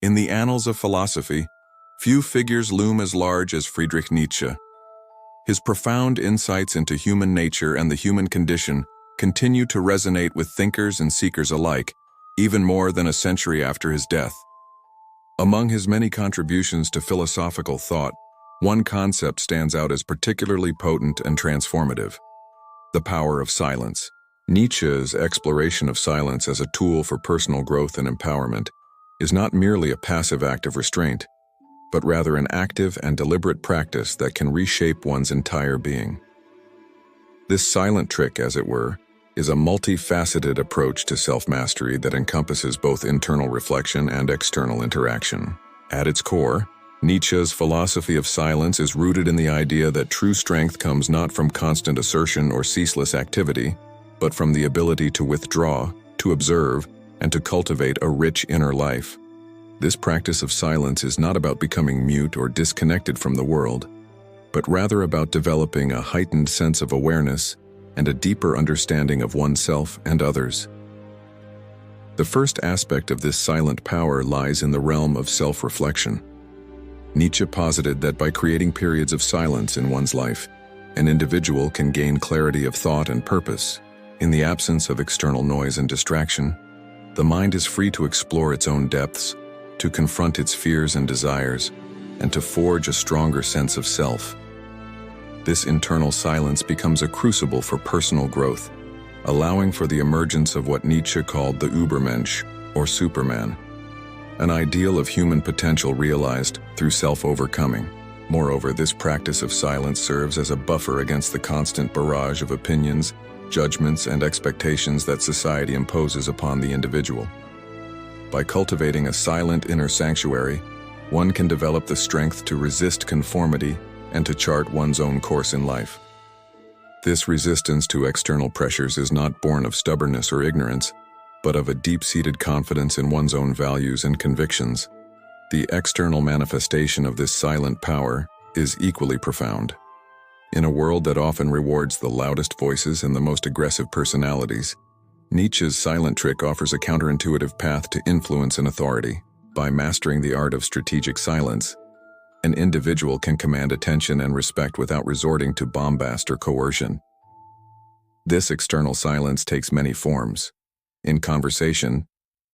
In the annals of philosophy, few figures loom as large as Friedrich Nietzsche. His profound insights into human nature and the human condition continue to resonate with thinkers and seekers alike, even more than a century after his death. Among his many contributions to philosophical thought, one concept stands out as particularly potent and transformative: the power of silence. Nietzsche's exploration of silence as a tool for personal growth and empowerment is not merely a passive act of restraint, but rather an active and deliberate practice that can reshape one's entire being. This silent trick, as it were, is a multifaceted approach to self-mastery that encompasses both internal reflection and external interaction. At its core, Nietzsche's philosophy of silence is rooted in the idea that true strength comes not from constant assertion or ceaseless activity, but from the ability to withdraw, to observe, and to cultivate a rich inner life. This practice of silence is not about becoming mute or disconnected from the world, but rather about developing a heightened sense of awareness and a deeper understanding of oneself and others. The first aspect of this silent power lies in the realm of self-reflection. Nietzsche posited that by creating periods of silence in one's life, an individual can gain clarity of thought and purpose. In the absence of external noise and distraction, the mind is free to explore its own depths, to confront its fears and desires, and to forge a stronger sense of self. This internal silence becomes a crucible for personal growth, allowing for the emergence of what Nietzsche called the Übermensch, or Superman, an ideal of human potential realized through self-overcoming. Moreover, this practice of silence serves as a buffer against the constant barrage of opinions, judgments, and expectations that society imposes upon the individual. By cultivating a silent inner sanctuary, one can develop the strength to resist conformity and to chart one's own course in life. This resistance to external pressures is not born of stubbornness or ignorance, but of a deep-seated confidence in one's own values and convictions. The external manifestation of this silent power is equally profound. In a world that often rewards the loudest voices and the most aggressive personalities, Nietzsche's silent trick offers a counterintuitive path to influence and authority. By mastering the art of strategic silence, an individual can command attention and respect without resorting to bombast or coercion. This external silence takes many forms. In conversation,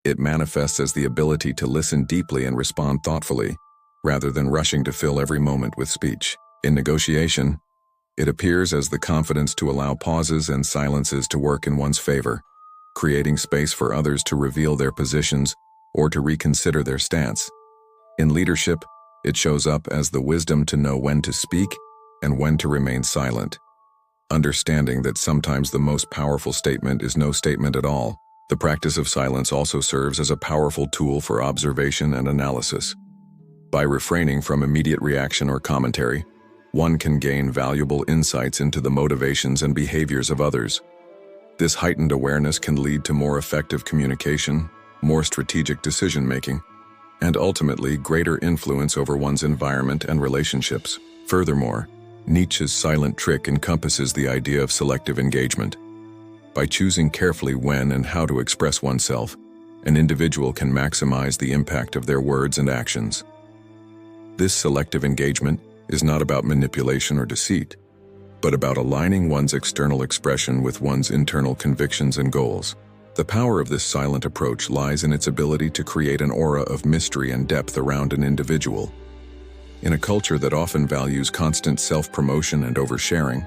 it manifests as the ability to listen deeply and respond thoughtfully, rather than rushing to fill every moment with speech. In negotiation, it appears as the confidence to allow pauses and silences to work in one's favor, creating space for others to reveal their positions or to reconsider their stance. In leadership, it shows up as the wisdom to know when to speak and when to remain silent, understanding that sometimes the most powerful statement is no statement at all. The practice of silence also serves as a powerful tool for observation and analysis. By refraining from immediate reaction or commentary, one can gain valuable insights into the motivations and behaviors of others. This heightened awareness can lead to more effective communication, more strategic decision-making, and ultimately greater influence over one's environment and relationships. Furthermore, Nietzsche's silent trick encompasses the idea of selective engagement. By choosing carefully when and how to express oneself, an individual can maximize the impact of their words and actions. This selective engagement is not about manipulation or deceit, but about aligning one's external expression with one's internal convictions and goals. The power of this silent approach lies in its ability to create an aura of mystery and depth around an individual. In a culture that often values constant self-promotion and oversharing,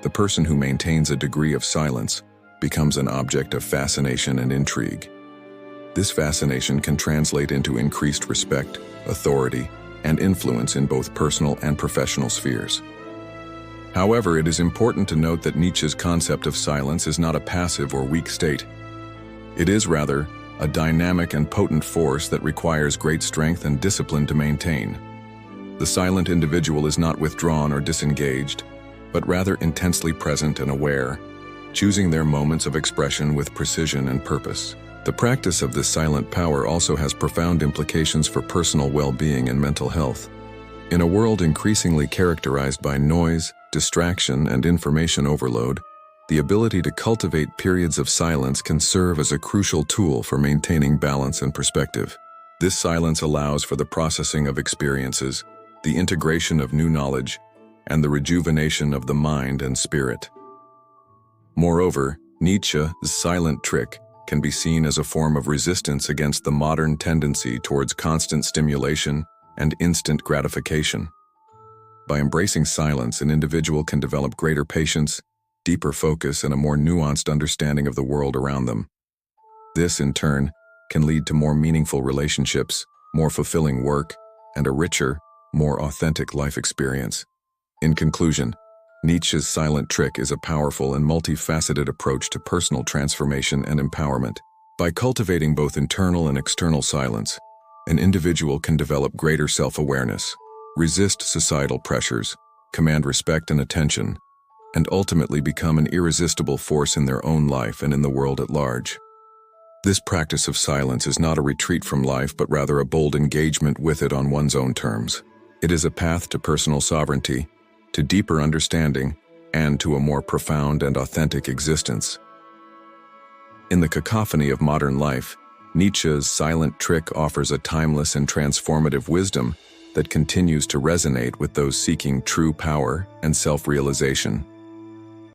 the person who maintains a degree of silence becomes an object of fascination and intrigue. This fascination can translate into increased respect, authority, and influence in both personal and professional spheres. However, it is important to note that Nietzsche's concept of silence is not a passive or weak state. It is rather a dynamic and potent force that requires great strength and discipline to maintain. The silent individual is not withdrawn or disengaged, but rather intensely present and aware, choosing their moments of expression with precision and purpose. The practice of this silent power also has profound implications for personal well-being and mental health. In a world increasingly characterized by noise, distraction, and information overload, the ability to cultivate periods of silence can serve as a crucial tool for maintaining balance and perspective. This silence allows for the processing of experiences, the integration of new knowledge, and the rejuvenation of the mind and spirit. Moreover, Nietzsche's silent trick can be seen as a form of resistance against the modern tendency towards constant stimulation and instant gratification. By embracing silence, an individual can develop greater patience, deeper focus, and a more nuanced understanding of the world around them. This, in turn, can lead to more meaningful relationships, more fulfilling work, and a richer, more authentic life experience. In conclusion, Nietzsche's silent trick is a powerful and multifaceted approach to personal transformation and empowerment. By cultivating both internal and external silence, an individual can develop greater self-awareness, resist societal pressures, command respect and attention, and ultimately become an irresistible force in their own life and in the world at large. This practice of silence is not a retreat from life, but rather a bold engagement with it on one's own terms. It is a path to personal sovereignty, to deeper understanding, and to a more profound and authentic existence. In the cacophony of modern life, Nietzsche's silent trick offers a timeless and transformative wisdom that continues to resonate with those seeking true power and self-realization.